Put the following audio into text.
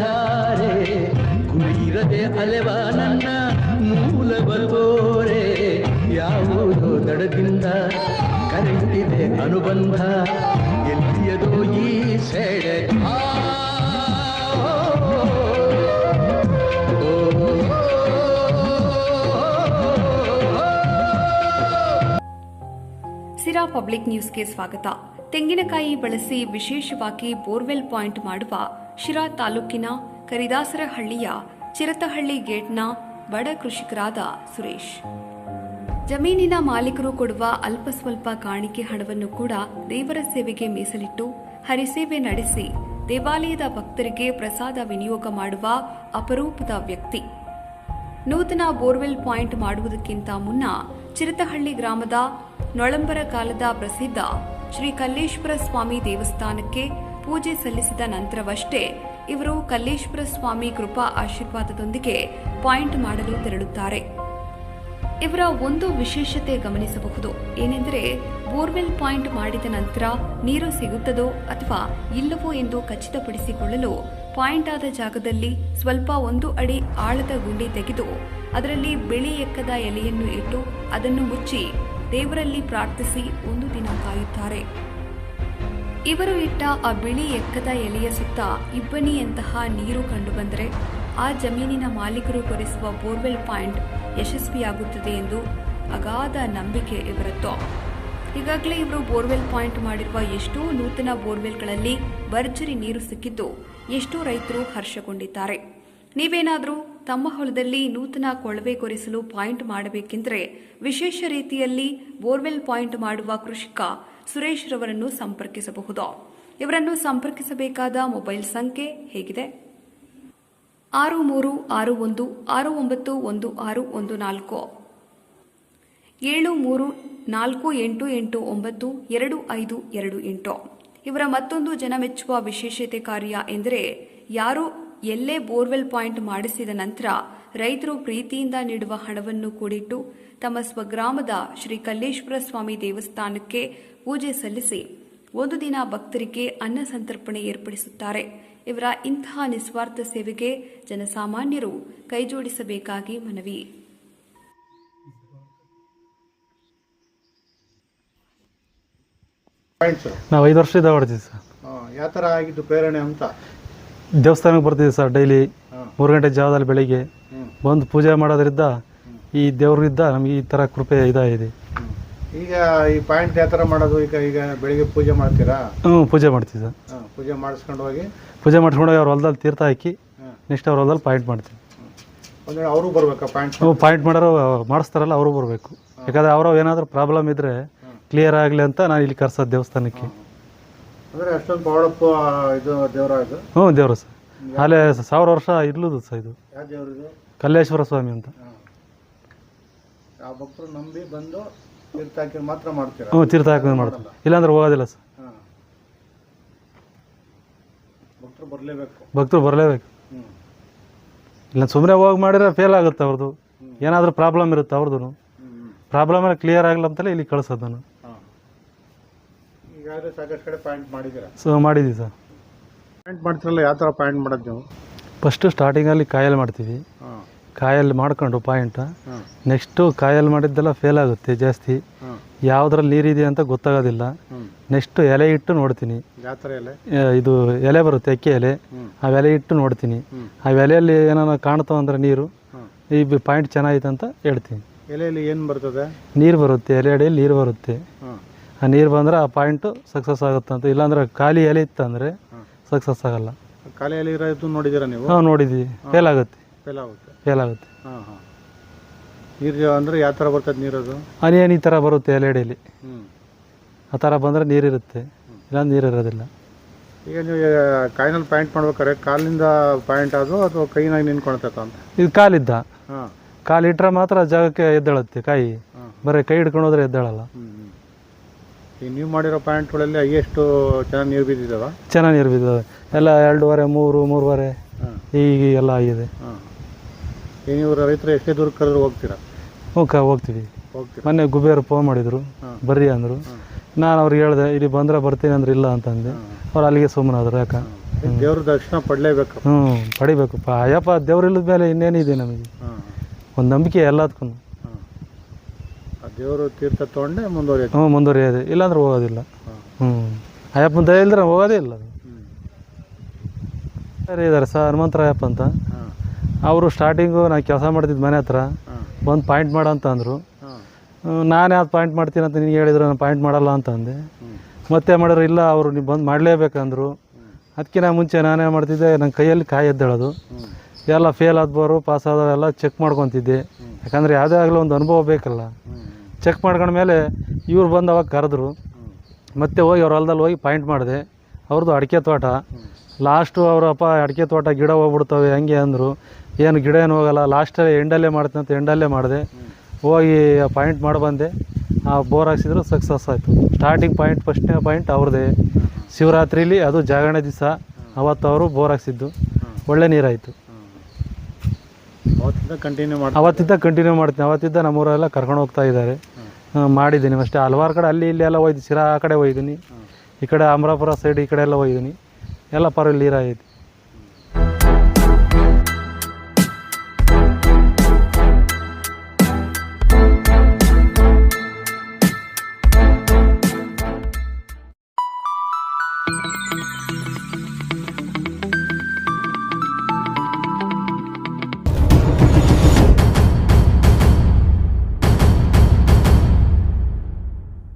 ಧಾರೆ ಗುರಿರದೆ ಅಲೆವ ನನ್ನ ಮೂಲವ ತೋರೆ ಯಾವುದೋ ದಡದಿಂದ ಕರೆಯುತ್ತಿದೆ ಅನುಬಂಧ ಎಲ್ಲಿಯದೋ ಈ ಸೆಡೆ ಸಿರಾ ಪಬ್ಲಿಕ್ ನ್ಯೂಸ್ಗೆ ಸ್ವಾಗತ. ತೆಂಗಿನಕಾಯಿ ಬಳಸಿ ವಿಶೇಷವಾಗಿ ಬೋರ್ವೆಲ್ ಪಾಯಿಂಟ್ ಮಾಡುವ ಶಿರಾ ತಾಲೂಕಿನ ಕರಿದಾಸರಹಳ್ಳಿಯ ಚಿರತಹಳ್ಳಿ ಗೇಟ್ನ ಬಡ ಕೃಷಿಕರಾದ ಸುರೇಶ್. ಜಮೀನಿನ ಮಾಲೀಕರು ಕೊಡುವ ಅಲ್ಪ ಸ್ವಲ್ಪ ಕಾಣಿಕೆ ಹಣವನ್ನು ಕೂಡ ದೇವರ ಸೇವೆಗೆ ಮೀಸಲಿಟ್ಟು ಹರಿಸೇವೆ ನಡೆಸಿ ದೇವಾಲಯದ ಭಕ್ತರಿಗೆ ಪ್ರಸಾದ ವಿನಿಯೋಗ ಮಾಡುವ ಅಪರೂಪದ ವ್ಯಕ್ತಿ. ನೂತನ ಬೋರ್ವೆಲ್ ಪಾಯಿಂಟ್ ಮಾಡುವುದಕ್ಕಿಂತ ಮುನ್ನ ಚಿರತಹಳ್ಳಿ ಗ್ರಾಮದ ನೊಳಂಬರ ಕಾಲದ ಪ್ರಸಿದ್ಧ ಶ್ರೀ ಕಲ್ಲೇಶ್ವರ ಸ್ವಾಮಿ ದೇವಸ್ಥಾನಕ್ಕೆ ಪೂಜೆ ಸಲ್ಲಿಸಿದ ನಂತರವಷ್ಟೇ ಇವರು ಕಲ್ಲೇಶ್ವರ ಸ್ವಾಮಿ ಕೃಪಾ ಆಶೀರ್ವಾದದೊಂದಿಗೆ ಪಾಯಿಂಟ್ ಮಾಡಲು ತೆರಳುತ್ತಾರೆ. ಇವರ ಒಂದು ವಿಶೇಷತೆ ಗಮನಿಸಬಹುದು. ಏನೆಂದರೆ ಬೋರ್ವೆಲ್ ಪಾಯಿಂಟ್ ಮಾಡಿದ ನಂತರ ನೀರು ಸಿಗುತ್ತದೋ ಅಥವಾ ಇಲ್ಲವೋ ಎಂದು ಖಚಿತಪಡಿಸಿಕೊಳ್ಳಲು ಪಾಯಿಂಟ್ ಆದ ಜಾಗದಲ್ಲಿ ಸ್ವಲ್ಪ 1 ಅಡಿ ಆಳದ ಗುಂಡಿ ತೆಗೆದು ಅದರಲ್ಲಿ ಬಿಳಿ ಎಕ್ಕದ ಎಲೆಯನ್ನು ಇಟ್ಟು ಅದನ್ನು ಮುಚ್ಚಿ ದೇವರಲ್ಲಿ ಪ್ರಾರ್ಥಿಸಿ 1 ದಿನ ಕಾಯುತ್ತಾರೆ. ಇವರು ಇಟ್ಟ ಆ ಬಿಳಿ ಎಕ್ಕದ ಎಲೆಯ ಸುತ್ತ ಇಬ್ಬನಿಯಂತಹ ನೀರು ಕಂಡುಬಂದರೆ ಆ ಜಮೀನಿನ ಮಾಲೀಕರು ಕೊರೆಸುವ ಬೋರ್ವೆಲ್ ಪಾಯಿಂಟ್ ಯಶಸ್ವಿಯಾಗುತ್ತದೆ ಎಂದು ಅಗಾಧ ನಂಬಿಕೆ ಇವರದ್ದು. ಈಗಾಗಲೇ ಇವರು ಬೋರ್ವೆಲ್ ಪಾಯಿಂಟ್ ಮಾಡಿರುವ ಎಷ್ಟೋ ನೂತನ ಬೋರ್ವೆಲ್ಗಳಲ್ಲಿ ಭರ್ಜರಿ ನೀರು ಸಿಕ್ಕಿದ್ದು ಎಷ್ಟೋ ರೈತರು ಹರ್ಷಗೊಂಡಿದ್ದಾರೆ. ನೀವೇನಾದರೂ ತಮ್ಮ ಹೊಲದಲ್ಲಿ ನೂತನ ಕೊಳವೆ ಕೊರೆಸಲು ಪಾಯಿಂಟ್ ಮಾಡಬೇಕೆಂದರೆ ವಿಶೇಷ ರೀತಿಯಲ್ಲಿ ಬೋರ್ವೆಲ್ ಪಾಯಿಂಟ್ ಮಾಡುವ ಕೃಷಿಕ ಸುರೇಶ್ ರವರನ್ನು ಸಂಪರ್ಕಿಸಬಹುದು. ಇವರನ್ನು ಸಂಪರ್ಕಿಸಬೇಕಾದ ಮೊಬೈಲ್ ಸಂಖ್ಯೆ ಹೇಗಿದೆ: 6361691614 7348892528. ಇವರ ಮತ್ತೊಂದು ಜನಮೆಚ್ಚುವ ವಿಶೇಷತೆ ಕಾರ್ಯ ಎಂದರೆ ಯಾರು ಎಲ್ಲೇ ಬೋರ್ವೆಲ್ ಪಾಯಿಂಟ್ ಮಾಡಿಸಿದ ನಂತರ ರೈತರು ಪ್ರೀತಿಯಿಂದ ನೀಡುವ ಹಣವನ್ನು ಕೂಡಿಟ್ಟು ತಮ್ಮ ಸ್ವಗ್ರಾಮದ ಶ್ರೀ ಕಲ್ಲೇಶ್ವರ ಸ್ವಾಮಿ ದೇವಸ್ಥಾನಕ್ಕೆ ಪೂಜೆ ಸಲ್ಲಿಸಿ 1 ದಿನ ಭಕ್ತರಿಗೆ ಅನ್ನ ಸಂತರ್ಪಣೆ ಏರ್ಪಡಿಸುತ್ತಾರೆ. ಇವರ ಇಂತಹ ನಿಸ್ವಾರ್ಥ ಸೇವೆಗೆ ಜನಸಾಮಾನ್ಯರು ಕೈಜೋಡಿಸಬೇಕಾಗಿ ಮನವಿ. ನಾವು 5 ವರ್ಷದಿಂದ ಹೊಡ್ತೀವಿ ಸರ್. ಯಾವ ಥರ ಆಗಿದ್ದು ಪ್ರೇರಣೆ ಅಂತ? ದೇವಸ್ಥಾನಕ್ಕೆ ಬರ್ತೀವಿ ಸರ್. ಡೈಲಿ 3 ಗಂಟೆ ಜಾವದಲ್ಲಿ ಬೆಳಿಗ್ಗೆ ಬಂದು ಪೂಜೆ ಮಾಡೋದ್ರಿಂದ ಈ ದೇವ್ರಿಂದ ನಮಗೆ ಈ ಥರ ಕೃಪೆ ಇದಾಗಿದೆ. ಈಗ ಈ ಪಾಯಿಂಟ್ ಯಾವ ಥರ ಮಾಡೋದು? ಈಗ ಬೆಳಿಗ್ಗೆ ಪೂಜೆ ಮಾಡ್ತೀರಾ? ಪೂಜೆ ಮಾಡ್ತೀವಿ ಸರ್. ಪೂಜೆ ಮಾಡಿಸ್ಕೊಂಡು ಹೋಗಿ ಅವ್ರ ಹೊಲದಲ್ಲಿ ತೀರ್ಥ ಹಾಕಿ ನೆಕ್ಸ್ಟ್ ಅವ್ರ ಹೊಲದಲ್ಲಿ ಪಾಯಿಂಟ್ ಮಾಡ್ತೀವಿ. ಅಂದರೆ ಅವರು ಬರ್ಬೇಕಾ ಪಾಯಿಂಟ್? ಪಾಯಿಂಟ್ ಮಾಡೋರು ಮಾಡಿಸ್ತಾರಲ್ಲ ಅವರು ಬರಬೇಕು. ಯಾಕಂದರೆ ಅವರು ಏನಾದರೂ ಪ್ರಾಬ್ಲಮ್ ಇದ್ದರೆ ಕ್ಲಿಯರ್ ಆಗಲಿ ಅಂತ ನಾನು ಇಲ್ಲಿ ಕರ್ಸೋದು ದೇವಸ್ಥಾನಕ್ಕೆ. ಅಂದರೆ ಅಷ್ಟೊಂದು ಪವಳಪ್ಪ ಇದು ದೇವರ ಇದು? ದೇವರು ಸರ್. ಅಲ್ಲೇ 1000 ವರ್ಷ ಇರ್ಲುದು ಸರ್. ಇದು ಯಾವ ದೇವರು ಇದು? ಕಲ್ಲೇಶ್ವರ ಸ್ವಾಮಿ ಅಂತ. ಆ ಭಕ್ತರು ನಂಬಿ ಬಂದು ತೀರ್ಥ ಹಾಕಿ ಮಾತ್ರ ಮಾಡ್ತೀರಾ? ತೀರ್ಥ ಹಾಕಿ ಮಾಡ್ತಾರೆ, ಇಲ್ಲಾಂದ್ರೆ ಹೋಗೋದಿಲ್ಲ ಸರ್. ಭಕ್ತರು ಬರಲೇಬೇಕು. ಇಲ್ಲ ಸುಮ್ಮನೆ ಹೋಗಿ ಮಾಡಿದ್ರೆ ಫೇಲ್ ಆಗುತ್ತೆ ಅವ್ರದ್ದು. ಏನಾದರೂ ಪ್ರಾಬ್ಲಮ್ ಇರುತ್ತೆ ಅವ್ರದ್ದು. ಪ್ರಾಬ್ಲಮ್ ಎಲ್ಲ ಕ್ಲಿಯರ್ ಆಗಲ್ಲ ಅಂತಲೇ ಇಲ್ಲಿ ಕಳಿಸೋದು ನಾನು. ಈಗಾಗಲೇ ಸಾಕಷ್ಟು ಕಡೆ ಪಾಯಿಂಟ್ ಮಾಡಿದ್ದೀರಾ? ಮಾಡಿದ್ದೀವಿ ಸರ್. ಪಾಯಿಂಟ್ ಮಾಡ್ತಿರಲ್ಲ, ಯಾವ ಥರ ಪಾಯಿಂಟ್ ಮಾಡೋದು ನೀವು? ಫಸ್ಟು ಸ್ಟಾರ್ಟಿಂಗಲ್ಲಿ ಕಾಯಲ್ಲಿ ಮಾಡ್ತೀವಿ. ಕಾಯಲ್ಲಿ ಮಾಡ್ಕೊಂಡು ಪಾಯಿಂಟ್ ನೆಕ್ಸ್ಟು ಕಾಯಲ್ಲಿ ಮಾಡಿದ್ದೆಲ್ಲ ಫೇಲ್ ಆಗುತ್ತೆ ಜಾಸ್ತಿ. ಯಾವುದ್ರಲ್ಲಿ ನೀರಿದೆ ಅಂತ ಗೊತ್ತಾಗೋದಿಲ್ಲ. ನೆಕ್ಸ್ಟ್ ಎಲೆ ಇಟ್ಟು ನೋಡ್ತೀನಿ. ಯಾವ ಥರ ಎಲೆ? ಇದು ಎಲೆ ಬರುತ್ತೆ, ಅಕ್ಕಿ ಎಲೆ. ಆ ಎಲೆ ಇಟ್ಟು ನೋಡ್ತೀನಿ. ಆ ಎಲೆಯಲ್ಲಿ ಏನಾರ ಕಾಣ್ತಾವ ಅಂದರೆ ನೀರು ಈ ಪಾಯಿಂಟ್ ಚೆನ್ನಾಗಿದೆ ಅಂತ ಹೇಳ್ತೀನಿ. ಎಲೆಯಲ್ಲಿ ಏನು ಬರ್ತದೆ? ನೀರು ಬರುತ್ತೆ, ಎಲೆ ಅಡಿಯಲ್ಲಿ ನೀರು ಬರುತ್ತೆ. ಆ ನೀರು ಬಂದರೆ ಆ ಪಾಯಿಂಟು ಸಕ್ಸಸ್ ಆಗುತ್ತೆ ಅಂತ. ಇಲ್ಲಾಂದ್ರೆ ಖಾಲಿ ಎಲೆ ಇತ್ತಂದರೆ ಸಕ್ಸಸ್ ಆಗಲ್ಲ. ಖಾಲಿ ಎಲೆ ಇರೋದು ನೋಡಿದ್ದೀರಾ ನೀವು? ನೋಡಿದ್ದೀವಿ. ಫೇಲ್ ಆಗುತ್ತೆ. ನೀರು ಅಂದರೆ ಯಾವ ಥರ ಬರ್ತದೆ ನೀರದು? ಹನಿ ಈ ಥರ ಬರುತ್ತೆ ಎಲೆ ಅಡಿಯಲ್ಲಿ. ಆ ಥರ ಬಂದರೆ ನೀರಿರುತ್ತೆ, ಇಲ್ಲ ನೀರು ಇರೋದಿಲ್ಲ. ಈಗ ನೀವು ಕಾಯಿನಲ್ಲಿ ಪಾಯಿಂಟ್ ಮಾಡ್ಬೇಕಾದ್ರೆ ಕಾಲಿಂದ ಪಾಯಿಂಟ್ ಅದು ಅಥವಾ ಕೈನಾಗಿ ನಿಂತ್ಕೊಳ್ತೈತ ಅಂತ? ಇದು ಕಾಲಿದ್ದ. ಕಾಲು ಇಟ್ಟರೆ ಮಾತ್ರ ಜಾಗಕ್ಕೆ ಎದ್ದೇಳುತ್ತೆ ಕಾಯಿ. ಬರೀ ಕೈ ಹಿಡ್ಕೊಂಡು ಹೋದ್ರೆ ಎದ್ದೇಳಲ್ಲ. ಈಗ ನೀವು ಮಾಡಿರೋ ಪಾಯಿಂಟ್ಗಳಲ್ಲಿ ಎಷ್ಟು ಚೆನ್ನಾಗಿ ನೀರು ಬಿದ್ದಿದ್ದಾವೆ? ಚೆನ್ನಾಗಿ ನೀರು ಬಿದ್ದಿದ್ದಾವೆ ಎಲ್ಲ. 2.5, 3.5 ಈಗ ಎಲ್ಲ ಆಗಿದೆ. ನೀವು ರೈತರು ಎಷ್ಟೇ ದೂರ ಕರೆದ್ರು ಹೋಗ್ತೀರಾ? ಹೋಗ್ತೀವಿ. ಮೊನ್ನೆ ಗುಬೇರು ಫೋನ್ ಮಾಡಿದ್ರು, ಬರ್ರಿ ಅಂದರು. ನಾನು ಅವ್ರಿಗೆ ಹೇಳಿದೆ, ಇಲ್ಲಿ ಬಂದರೆ ಬರ್ತೀನಿ ಅಂದ್ರೆ ಇಲ್ಲ ಅಂತಂದೆ. ಅವ್ರು ಅಲ್ಲಿಗೆ ಸುಮ್ಮನಾದ್ರು. ಯಾಕೆ ದೇವ್ರ ದರ್ಶನ ಪಡಲೇಬೇಕು. ಹ್ಞೂ ಪಡಿಬೇಕು. ಅಯ್ಯಪ್ಪ ದೇವ್ರಿಲ್ಲದ ಮೇಲೆ ಇನ್ನೇನಿದೆ ನಮಗೆ, ಹಾಂ ಒಂದು ನಂಬಿಕೆ ಎಲ್ಲದಕ್ಕೂ. ಹಾಂ ಆ ದೇವರು ತೀರ್ಥ ತೊಗೊಂಡೆ ಮುಂದುವರಿಯೋದು. ಹ್ಞೂ ಮುಂದುವರಿಯೋದು, ಇಲ್ಲಾಂದ್ರೆ ಹೋಗೋದಿಲ್ಲ. ಹಾಂ ಹ್ಞೂ ಅಯ್ಯಪ್ಪನ ದಯ ಇಲ್ದ್ರೆ ಹೋಗೋದೇ ಇಲ್ಲ. ಹ್ಞೂ ಸರಿ ಇದ್ದಾರೆ ಸರ್ ಹನುಮಂತರಾಯಪ್ಪ ಅಂತ. ಹಾಂ ಅವರು ಸ್ಟಾರ್ಟಿಂಗು ನಾನು ಕೆಲಸ ಮಾಡ್ತಿದ್ದು ಮನೆ ಹತ್ರ ಹಾಂ ಒಂದು ಪಾಯಿಂಟ್ ಮಾಡು ಅಂತ ಅಂದರು. ಹಾಂ ನಾನು ಯಾವ್ದು ಪಾಯಿಂಟ್ ಮಾಡ್ತೀನಿ ಅಂತ ನಿನಗೆ ಹೇಳಿದ್ರು, ನಾನು ಪಾಯಿಂಟ್ ಮಾಡಲ್ಲ ಅಂತ ಅಂದೆ. ಹ್ಞೂ ಮತ್ತೆ ಮಾಡಿದ್ರು, ಇಲ್ಲ ಅವರು ನೀವು ಬಂದು ಮಾಡಲೇಬೇಕಂದ್ರು. ಅದಕ್ಕಿಂತ ಮುಂಚೆ ನಾನೇ ಮಾಡ್ತಿದ್ದೆ, ನನ್ನ ಕೈಯಲ್ಲಿ ಕಾಯಿ ಎದ್ದೇಳೋದು, ಹ್ಞೂ ಎಲ್ಲ ಫೇಲ್ ಆದವರು ಪಾಸ್ ಆದವೆಲ್ಲ ಚೆಕ್ ಮಾಡ್ಕೊತಿದ್ದೆ. ಯಾಕಂದರೆ ಯಾವುದೇ ಆಗಲಿ ಒಂದು ಅನುಭವ ಬೇಕಲ್ಲ. ಹ್ಞೂ ಚೆಕ್ ಮಾಡ್ಕೊಂಡ್ಮೇಲೆ ಇವ್ರು ಬಂದು ಅವಾಗ ಕರೆದ್ರು. ಹ್ಞೂ ಮತ್ತೆ ಹೋಗಿ ಅವ್ರ ಹೊಲದಲ್ಲಿ ಹೋಗಿ ಪಾಯಿಂಟ್ ಮಾಡಿದೆ. ಅವ್ರದ್ದು ಅಡಿಕೆ ತೋಟ. ಲಾಸ್ಟು ಅವರಪ್ಪ ಅಡಿಕೆ ತೋಟ ಗಿಡ ಹೋಗ್ಬಿಡ್ತವೆ ಹಂಗೆ ಅಂದರು. ಏನು ಗಿಡ ಏನು ಹೋಗಲ್ಲ, ಲಾಸ್ಟಲ್ಲಿ ಎಂಡಲ್ಲೇ ಮಾಡ್ತೀನಿ ಅಂತ ಎಂಡಲ್ಲೇ ಮಾಡಿದೆ. ಹೋಗಿ ಪಾಯಿಂಟ್ ಮಾಡಿ ಬಂದೆ. ಬೋರ್ ಹಾಕ್ಸಿದ್ರು, ಸಕ್ಸಸ್ ಆಯಿತು. ಸ್ಟಾರ್ಟಿಂಗ್ ಪಾಯಿಂಟ್ ಫಸ್ಟ್ನೇ ಪಾಯಿಂಟ್ ಅವ್ರದ್ದೇ. ಶಿವರಾತ್ರಿಲಿ ಅದು ಜಾಗರಣೆ ದಿವಸ ಅವತ್ತು ಅವರು ಬೋರ್ ಹಾಕ್ಸಿದ್ದು, ಒಳ್ಳೆ ನೀರಾಯಿತು. ಅವತ್ತಿಂದ ಕಂಟಿನ್ಯೂ ಮಾಡಿ ಅವತ್ತಿದ್ದ ಕಂಟಿನ್ಯೂ ಮಾಡ್ತೀನಿ. ಅವತ್ತಿದ್ದ ನಮ್ಮೂರೆಲ್ಲ ಕರ್ಕೊಂಡು ಹೋಗ್ತಾ ಇದ್ದಾರೆ. ಮಾಡಿದ್ದೀನಿ ಅಷ್ಟೇ. ಹಲವಾರು ಕಡೆ ಅಲ್ಲಿ ಇಲ್ಲಿ ಎಲ್ಲ ಹೋಯ್ತು. ಶಿರಾ ಆ ಕಡೆ ಹೋಗಿದ್ದೀನಿ, ಈ ಕಡೆ ಅಮರಾಪುರ ಸೈಡ್ ಈ ಕಡೆ ಎಲ್ಲ ಹೋಗಿದ್ದೀನಿ. ಎಲ್ಲ ಪರವಾಗಿ ನೀರಾಗೈತಿ.